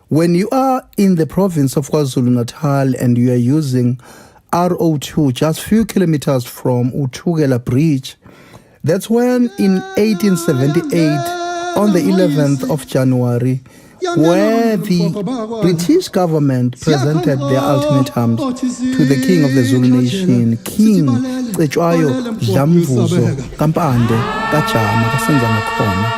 When you are in the province of KwaZulu-Natal and you are using RO2, just few kilometers from Uthugela Bridge, that's when in 1878, on the 11th of January, where the British government presented their ultimatums to the king of the Zulu nation, King Cetshwayo Dlamvuzo Kampande Kajama Kasenzanga Khona.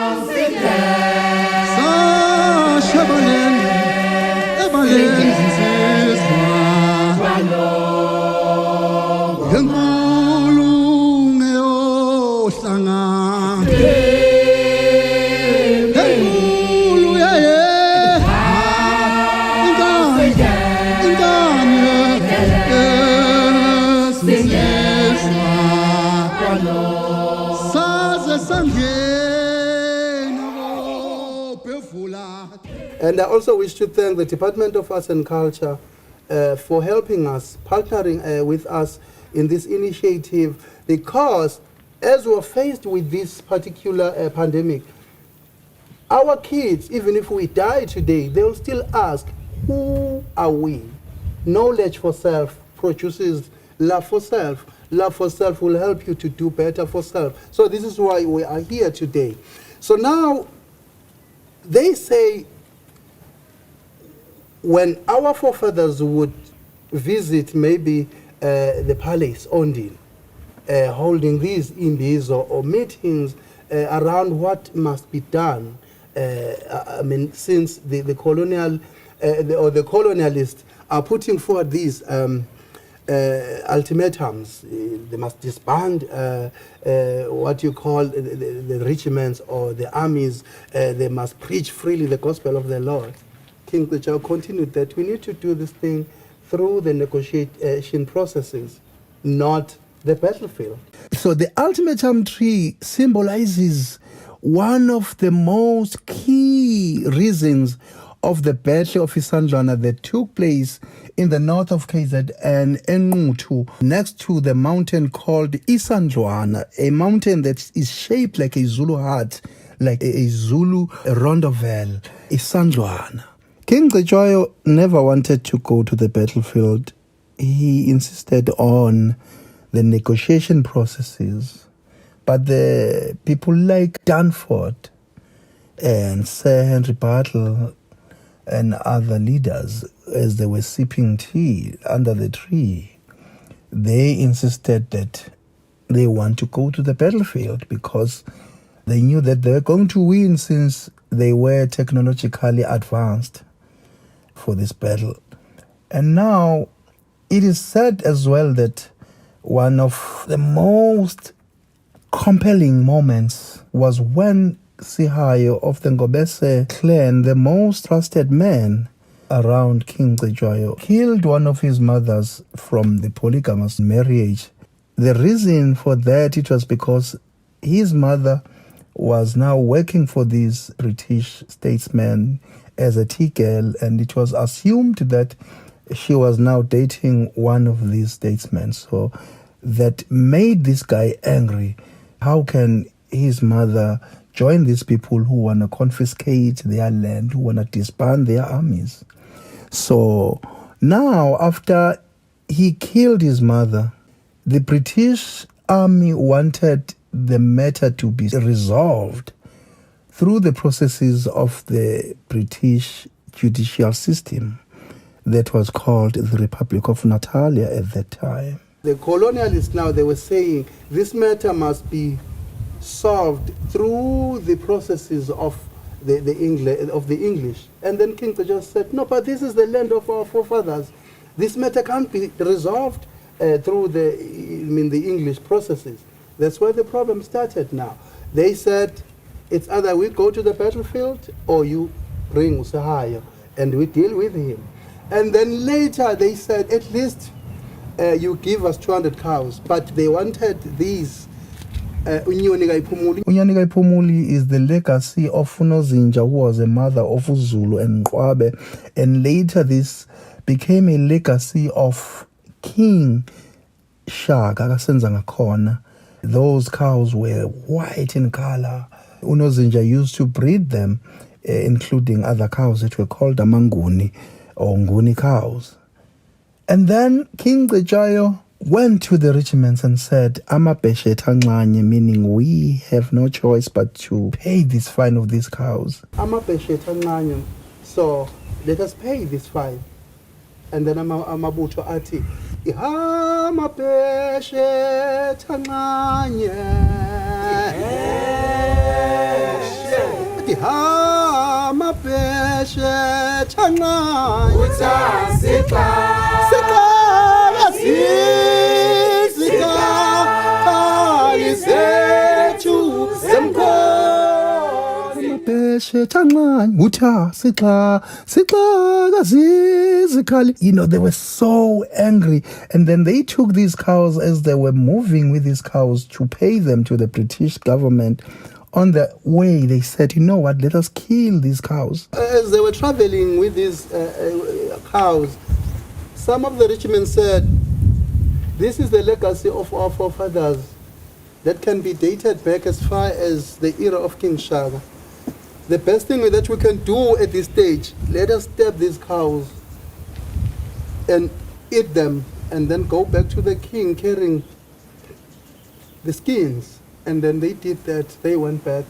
And I also wish to thank the Department of Arts and Culture for helping us, partnering with us in this initiative, because as we're faced with this particular pandemic, our kids, even if we die today, they'll still ask, who are we? Knowledge for self produces love for self. Love for self will help you to do better for self. So this is why we are here today. So now, they say when our forefathers would visit maybe the palace, Ondini, holding these imbizo or meetings around what must be done, I mean, since the colonial or the colonialists are putting forward these ultimatums. They must disband what you call the regiments or the armies. They must preach freely the gospel of the Lord. King Cetshwayo continued that we need to do this thing through the negotiation processes, not the battlefield. So the ultimatum tree symbolizes one of the most key reasons of the Battle of Isandlwana that took place in the north of KZN, Enquthu, next to the mountain called Isandlwana, a mountain that is shaped like a Zulu heart, like a Zulu rondovel, Isandlwana. King Cetshwayo never wanted to go to the battlefield. He insisted on the negotiation processes. But the people like Danforth and Sir Henry Bartle and other leaders, as they were sipping tea under the tree, they insisted that they want to go to the battlefield because they knew that they were going to win since they were technologically advanced for this battle. And now it is said as well that one of the most compelling moments was when Sihayo of the Ngobese clan, the most trusted man around King Cetshwayo, killed one of his mothers from the polygamous marriage. The reason for that, it was because his mother was now working for these British statesmen as a tea girl, and it was assumed that she was now dating one of these statesmen. So that made this guy angry. How can his mother join these people who want to confiscate their land, who want to disband their armies? So now, after he killed his mother, the British army wanted the matter to be resolved through the processes of the British judicial system that was called the Republic of Natalia at that time. The colonialists now, they were saying this matter must be solved through the processes of the English. And then King Cetshwayo said, no, but this is the land of our forefathers. This matter can't be resolved through the English processes. That's where the problem started now. They said, it's either we go to the battlefield or you bring Usahayo and we deal with him. And then later they said, at least you give us 200 cows. But they wanted these. Unyoni Kayiphumuli is the legacy of Unozinja, who was a mother of Uzulu and Nkwabe. And later this became a legacy of King Shaka Kasenzanga Khona. Those cows were white in color. Unozinja used to breed them including other cows that were called Amanguni or Nguni cows. And then King Cetshwayo went to the regiments and said, Amabheshe Tanxanye, meaning we have no choice but to pay this fine of these cows. Amabheshe Tanxanye, so let us pay this fine. And then amabutho athi, Amabheshe Tanxanye, Amabheshe You know, they were so angry. And then they took these cows as they were moving with these cows to pay them to the British government. On the way, they said, you know what, let us kill these cows. As they were traveling with these cows, some of the regiments said, this is the legacy of our forefathers that can be dated back as far as the era of King Shaka. The best thing that we can do at this stage, let us stab these cows and eat them and then go back to the king carrying the skins. And then they did that, they went back.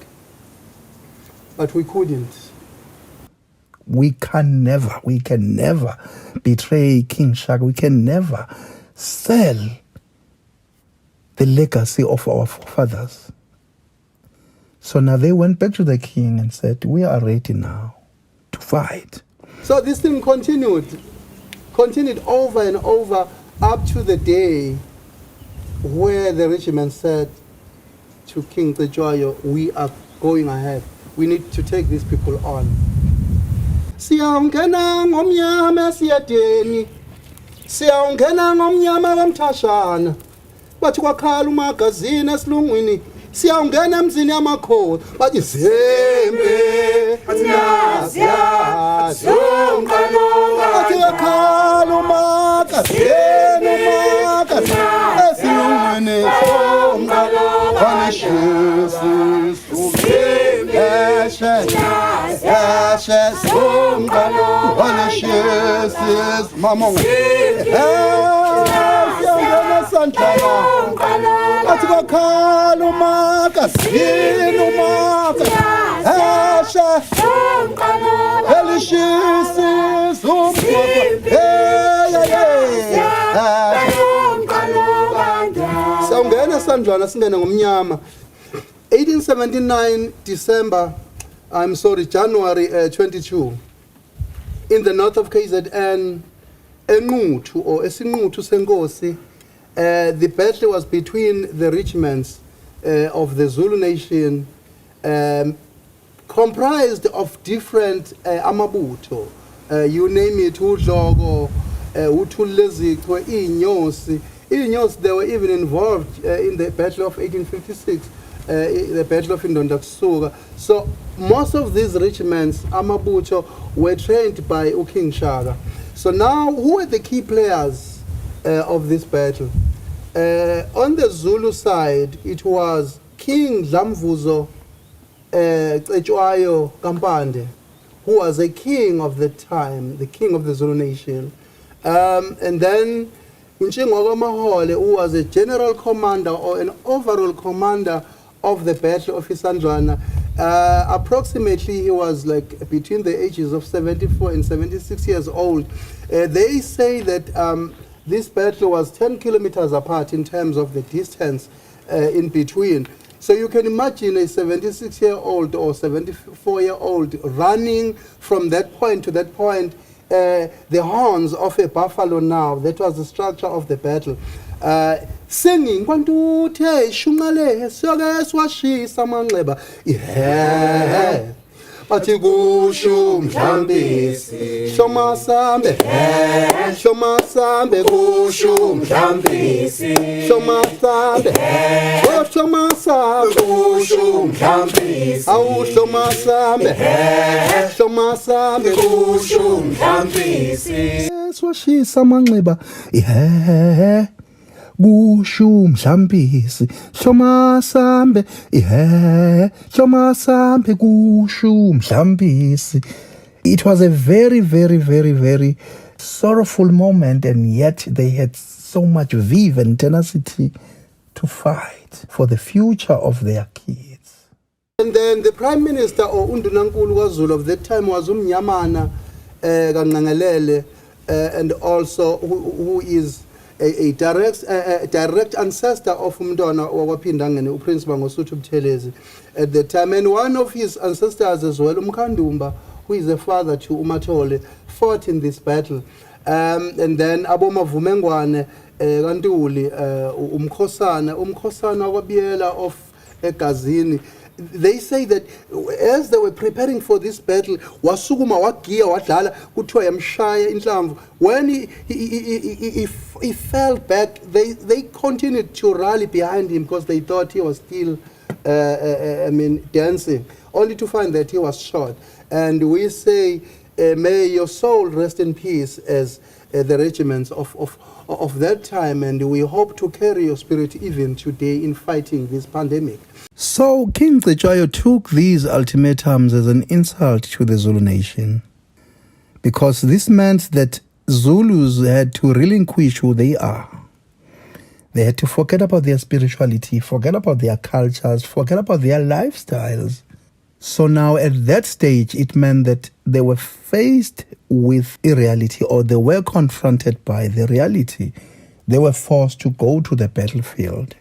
But we couldn't. We can never betray King Shaka. We can never sell the legacy of our forefathers. So now they went back to the king and said, we are ready now to fight. So this thing continued over and over up to the day where the regiment said to King Cetshwayo, we are going ahead. We need to take these people on. Siyawungena ngomnyama siyadeni. Siyawungena ngomnyama kamthashana. Bathi kwakhala umagazini esilungwini. Siyawungena emzini yamakhosi. Bathi zembe. Nasiya zomqaloka. Bathi kwakhala umagazini esilungwini zomqaloka. Sawungena Sandlwana singene ngomnyama. 1879 January 22, in the north of KZN, Enquthu or Esinquthu Senkosi, the battle was between the regiments of the Zulu nation, comprised of different amabutho, you name it, uDlogo, uThuleziko, iNyosi. INyosi, they were even involved in the battle of 1856. The Battle of Indonda Kusuka. So most of these regiments, amabutho, were trained by King Shaka. So now, who were the key players of this battle? On the Zulu side, it was King Dlamvuzo Cetshwayo Kampande, who was a king of the time, the king of the Zulu nation. And then uNtshingwa Mahole, who was a general commander or an overall commander of the Battle of Isandlwana. Approximately he was like between the ages of 74 and 76 years old. They say that this battle was 10 kilometers apart in terms of the distance in between. So you can imagine a 76-year-old or 74-year-old running from that point to that point, the horns of a buffalo now. That was the structure of the battle. Singing kwantuthe shungale soke swashisa manxeba yeah bathi kusho mhlambisi shoma sambe kusho mhlambisi shoma sambe kusho mhlambisi awu shoma sambe kusho mhlambisi swashisa manxeba yeah kusho umdlambisi hloma sambe hloma sambe kusho umdlambisi. It was a very, very, very, very sorrowful moment, and yet they had so much viv and tenacity to fight for the future of their kids. And then the Prime Minister or Undunankulu KwaZulu of that time was Umnyamana Kangangalele, and also who is a direct ancestor of Umntwana wakwapindangene uPrince Mangosuthu Buthelezi at the time, and one of his ancestors as well, Umkhandumba, who is a father to Umatole, fought in this battle. And then Aboma Vumengwane Kantuli Umkhosana Kwabiela of Egazini. They say that as they were preparing for this battle, wasukuma wagiya wadlala kuthiwa yamshaya inhlamvu. When he fell back, they continued to rally behind him because they thought he was still dancing, only to find that he was shot. And we say, may your soul rest in peace as the regiments of that time, and we hope to carry your spirit even today in fighting this pandemic. So King Cetshwayo took these ultimatums as an insult to the Zulu nation, because this meant that Zulus had to relinquish who they are. They had to forget about their spirituality, forget about their cultures, forget about their lifestyles. So now at that stage, it meant that they were faced with a reality, or they were confronted by the reality. They were forced to go to the battlefield.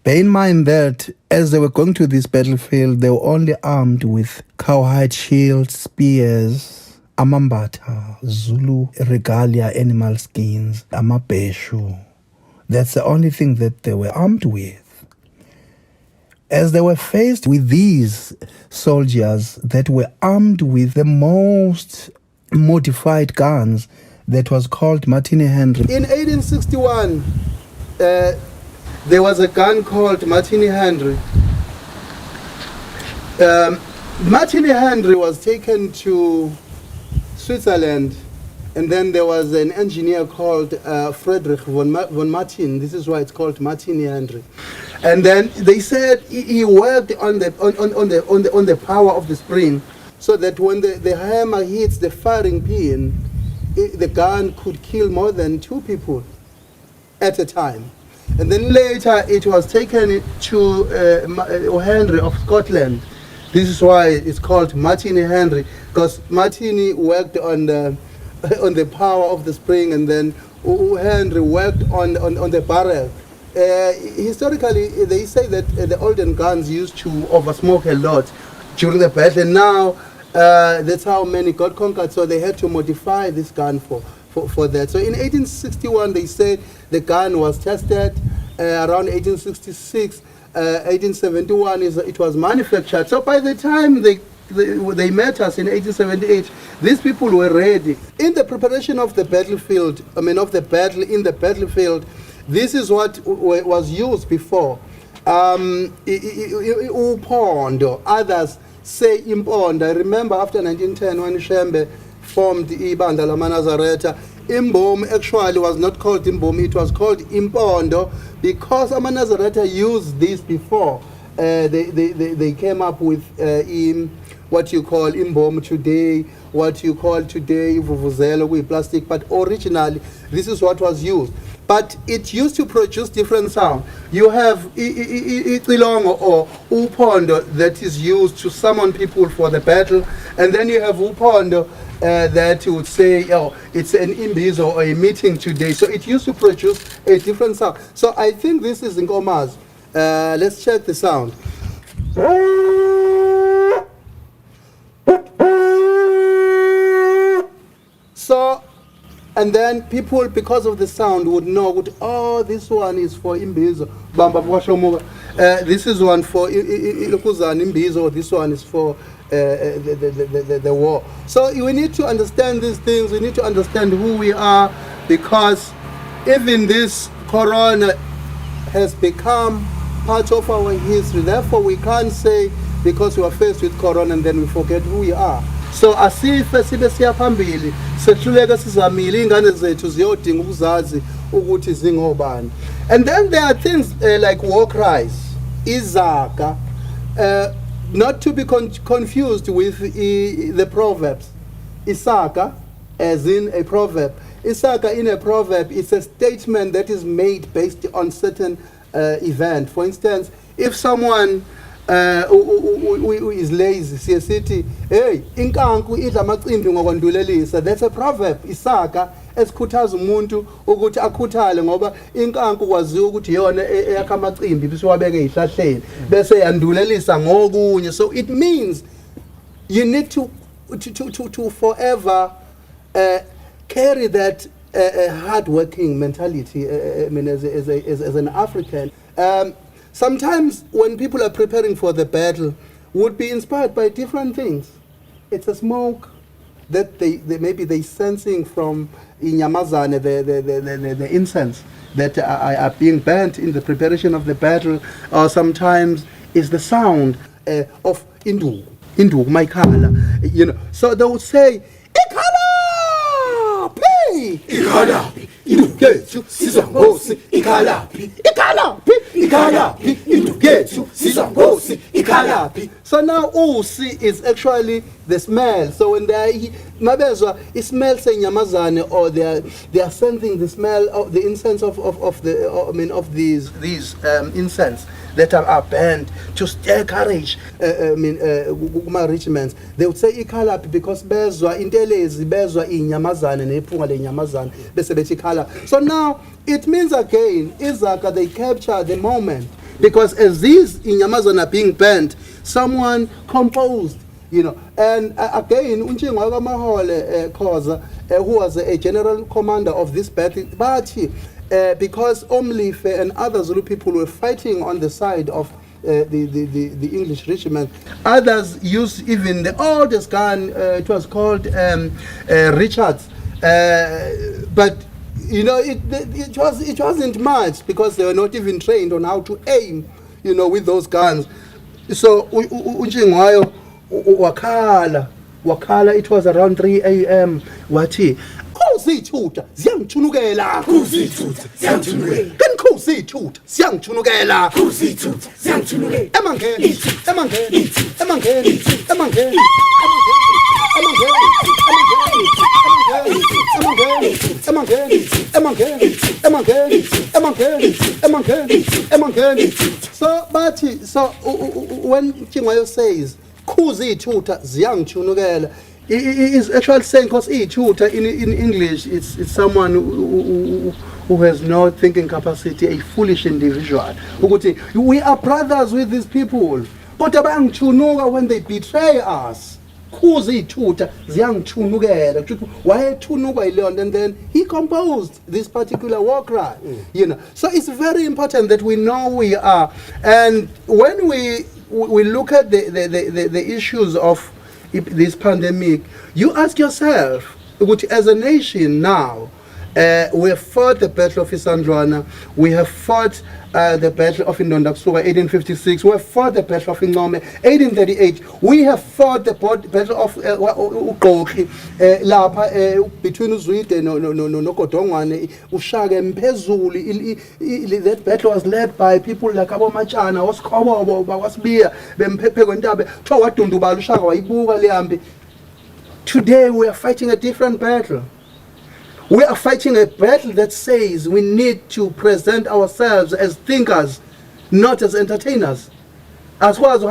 Bear in mind that as they were going to this battlefield, they were only armed with cowhide shields, spears, amambata, Zulu regalia, animal skins, amabeshu. That's the only thing that they were armed with. As they were faced with these soldiers that were armed with the most modified guns, that was called Martini Henry. In 1861, there was a gun called Martini Henry. Martini Henry was taken to Switzerland, and then there was an engineer called Friedrich von Martin. This is why it's called Martini Henry. And then they said he worked on the power of the spring, so that when the hammer hits the firing pin, the gun could kill more than 2 people at a time. And then later it was taken to Henry of Scotland. This is why it's called Martini Henry, because Martini worked on the power of the spring, and then Henry worked on the barrel. Historically, they say that the olden guns used to oversmoke a lot during the battle. Now that's how many got conquered, so they had to modify this gun for that. So in 1861, they said the gun was tested. Around 1866, 1871 it was manufactured. So by the time they met us in 1878, these people were ready. In the preparation of the battlefield, of the battle in the battlefield, this is what was used before. Upondo, others say impondo. I remember after 1910 when Shembe formed Ibandla lamaNazaretha, Imbom actually was not called Imbom, it was called Impondo, because amaNazaretha used this before. They came up with what you call Imbom today, what you call today Vuvuzela with plastic, but originally this is what was used. But it used to produce different sound. You have Itilongo or Upondo that is used to summon people for the battle, and then you have Upondo that you would say, oh, it's an imbizo or a meeting today. So it used to produce a different sound. So I think this is Nkomazi. Let's check the sound. So, and then people, because of the sound, would know, oh, this one is for imbizo. This is one for Ilokuzana imbizo. This one is for the war. So we need to understand these things. We need to understand who we are, because even this corona has become part of our history. Therefore, we can't say because we are faced with corona and then we forget who we are. So asife sibe siya phambili, sehluleka sizamile ingane zethu ziyodinga ukuzazi ukuthi zingobani. And then there are things like war cries, izaga, not to be confused with the proverbs. Isaga, as in a proverb. Isaga in a proverb is a statement that is made based on certain event. For instance, if someone who is lazy, siya hey, inkanku idla amacimbi ngokwandulelisa. That's a proverb, isaga, esikhuthaza umuntu ukuthi akhuthale ngoba inkanku kwaziwa ukuthi yona eyakha amacimbi bese wabeke ezihlahleni bese yandulelisa ngokunye. So it means you need to forever carry that hard-working mentality. I mean, as an African, sometimes when people are preparing for the battle, would be inspired by different things. It's a smoke that they maybe they sensing from inyamazane, the incense that are being burnt in the preparation of the battle, or sometimes is the sound of induku maikhala, you know. So they would say, ikhalaphi, ikhalaphi, indukethu sizangosi, ikhalaphi, ikhalaphi, ikhalaphi, indukethu sizangosi, ikhalaphi. So now usi is actually the smell. So when they mabezwa it smells senyamazane, or they are sensing the smell of the incense of these incense that are burnt to stir courage. Regiments, they would say ikhalaphi because bezwa intelezi, bezwa inyamazane nephunga lenyamazane bese bethi ikhala. So now it means again Izaka, they capture the moment, because as these inyamazane are being burnt, someone composed, you know. And again uNtshingwa kaMahole Khoza, who was a general commander of this battle, but because Omlife and other Zulu people were fighting on the side of the English regiment, others used even the oldest gun. It was called Richards, but you know it wasn't much because they were not even trained on how to aim, you know, with those guns. So uNtshingwayo wakhala. It was around 3 a.m. wathi Khosithutha ziyangithunukela, Khosithutha ziyangithunukela, Khosithutha ziyangithunukela, Khosithutha ziyangithunukela, emangeni So bathi, so when Tshingwayo says Khosithutha ziyangithunukela, he is actually saying, because tutor in English, it's someone who has no thinking capacity, a foolish individual. We are brothers with these people, but when they betray us, and then he composed this particular war cry, you know. So it's very important that we know who we are, and when we look at the issues of this pandemic, you ask yourself, which as a nation now, we have fought the Battle of Isandlwana, we have fought the Battle of Indonda-Kusuka 1856, we have fought the Battle of Income 1838, we have fought the Battle of Ugqokli, lapha between uZwide no Kodongwane, uShaka Mphezulu. That battle was led by people like Abomachana, Oskobo, Wasbia, Bempepe Wendabe, Wadundubala, uShaka wayibuka lehambe. Today we are fighting a different battle. We are fighting a battle that says we need to present ourselves as thinkers, not as entertainers. As well as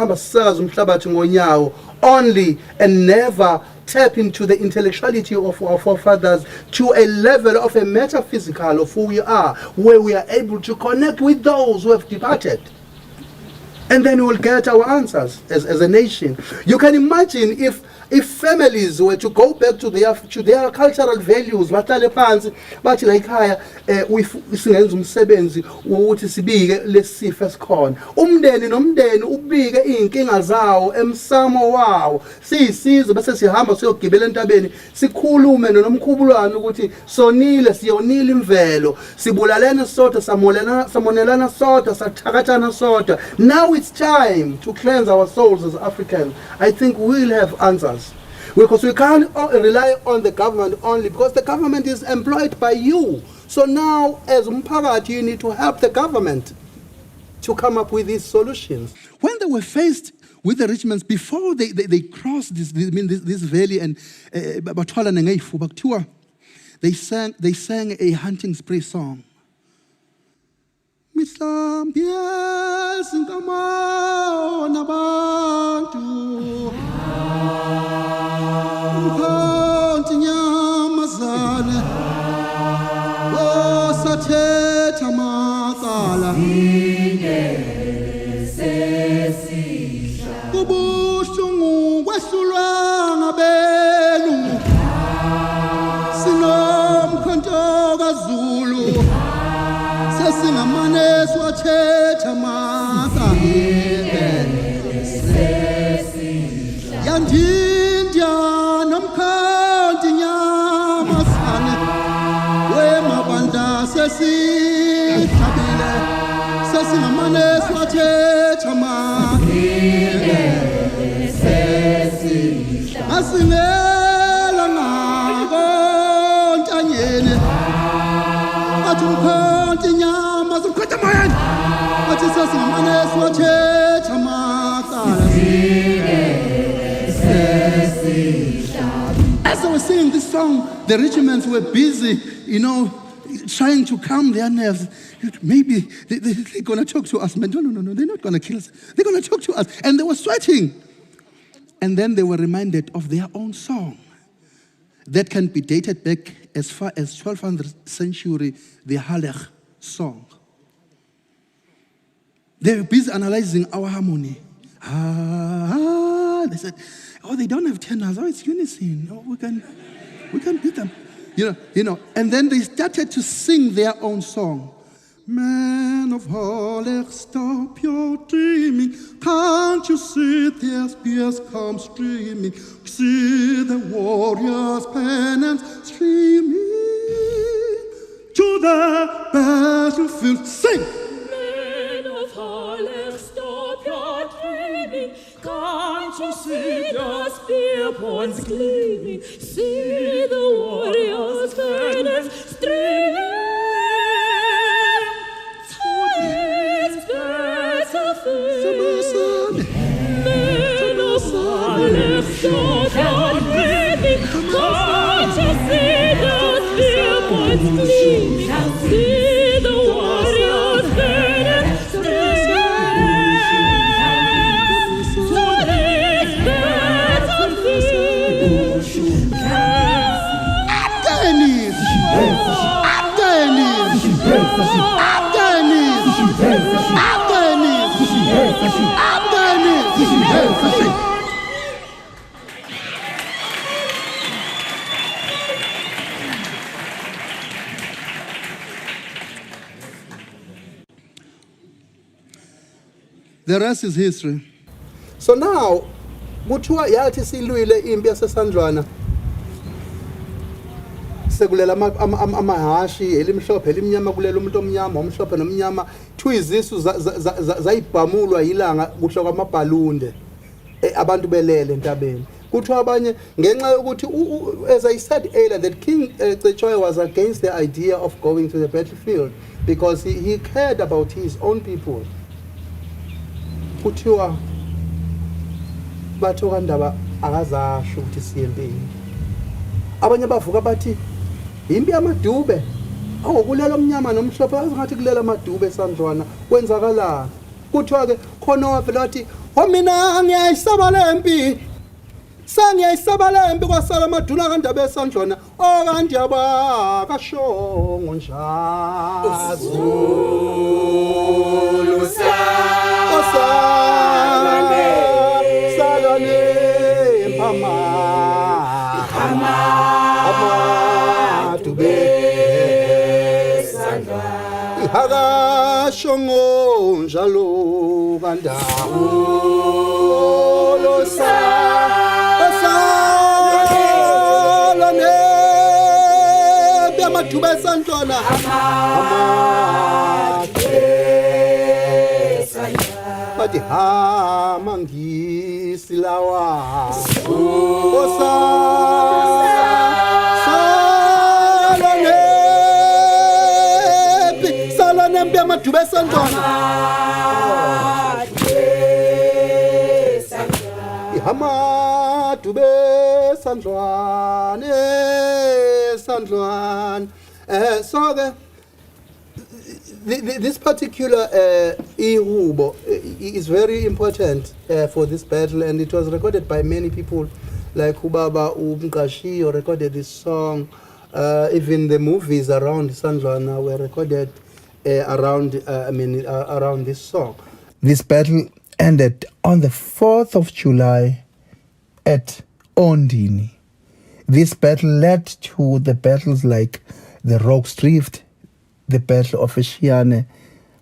only and never tap into the intellectuality of our forefathers to a level of a metaphysical of who we are, where we are able to connect with those who have departed. And then we will get our answers as a nation. You can imagine if families were to go back to their cultural values, bahlale phansi bathi la ekhaya singenza umsebenzi wokuthi sibike lesifo esikhona, umndeni nomndeni ubike izinkinga zawo emsamo wawo, siyisizwe bese sihamba siyogibela entabeni sikhulume nomkhubulwane ukuthi sonile siyonile imvelo, sibulalene sodwa, samonelana sodwa, sathakathana sodwa. Now it's time to cleanse our souls as Africans. I think we'll have answers. Because we can't rely on the government only, because the government is employed by you. So now, as umphakathi, you need to help the government to come up with these solutions. When they were faced with the regiments, before they crossed this valley and bathwala nengeifuba kuthiwa, they sang a hunting spree song. Mihlambi ezinkomo nabantu, umkhonto inyamazane, osathetha amacala. Kubuhlungu kwehlulwa ngabelungu, sinomkhonto kaZulu, sesingamane siwathetha amacala. Yandindya nomkhonto inyamazane, wemabandla sesithabile, sesingamane siwathetha amacala. Asingela ngako ntanyeni, athi umkhonto inyama ziqhwetha moyeni, athi sesingamane siwathetha amacala. As they were singing this song, the regiments were busy, trying to calm their nerves. Maybe they're going to talk to us. No, they're not going to kill us. They're going to talk to us. And they were sweating. And then they were reminded of their own song that can be dated back as far as 1200th century, the Halech song. They were busy analyzing our harmony. They said, they don't have tenors. It's unison. We can beat them. And then they started to sing their own song. Man of Halech, stop your dreaming. Can't you see their spears come streaming? See the warriors' pennants streaming to the battlefield. Sing! Man of Halech, stop your dreaming. Can't you see the spear points gleaming? See the warriors' pennants streaming. The rest is history. So now, kuthiwa yathi silwile impi yaseSandlwana, sekulela amahashi elimhlophe elimnyama kulela umuntu omnyama omhlophe nomnyama, kuthiwa izisu zayibhamulwa yilanga kuhla kwamabhalunde abantu belele entabeni. Kuthiwa abanye ngenxa yokuthi as I said earlier that King Cetshwayo was against the idea of going to the battlefield because he cared about his own people. Kuthiwa batho kandaba akazasho ukuthi siyempini. Abanye bavuka bathi impi yamadube awukulela omnyama nomhlophe azingathi kulela amadube eSandlwana kwenzakala. Kuthiwa ke khona wavela wathi mina ngiyayisaba lempi, sengiyayisaba lempi kwasala amaduna kandaba eSandlwana okanti yaba kashongo njalo Zulu Hakashongo njalo kandawo losalane bemathuba eSandlwana bathi hama ngisilawa salane dube sandwana ihama dube sandwane sandwane. So this particular ihubo is very important for this battle, and it was recorded by many people, like Ubaba Umkashi recorded this song. Even the movies around Sandlwana were recorded around this song. This battle ended on the 4th of July at Ondini. This battle led to the battles like the Rocks Drift, the Battle of Eshiane,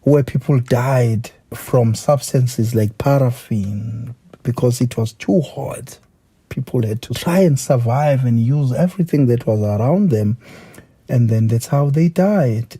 where people died from substances like paraffin because it was too hot. People had to try and survive and use everything that was around them, and then that's how they died.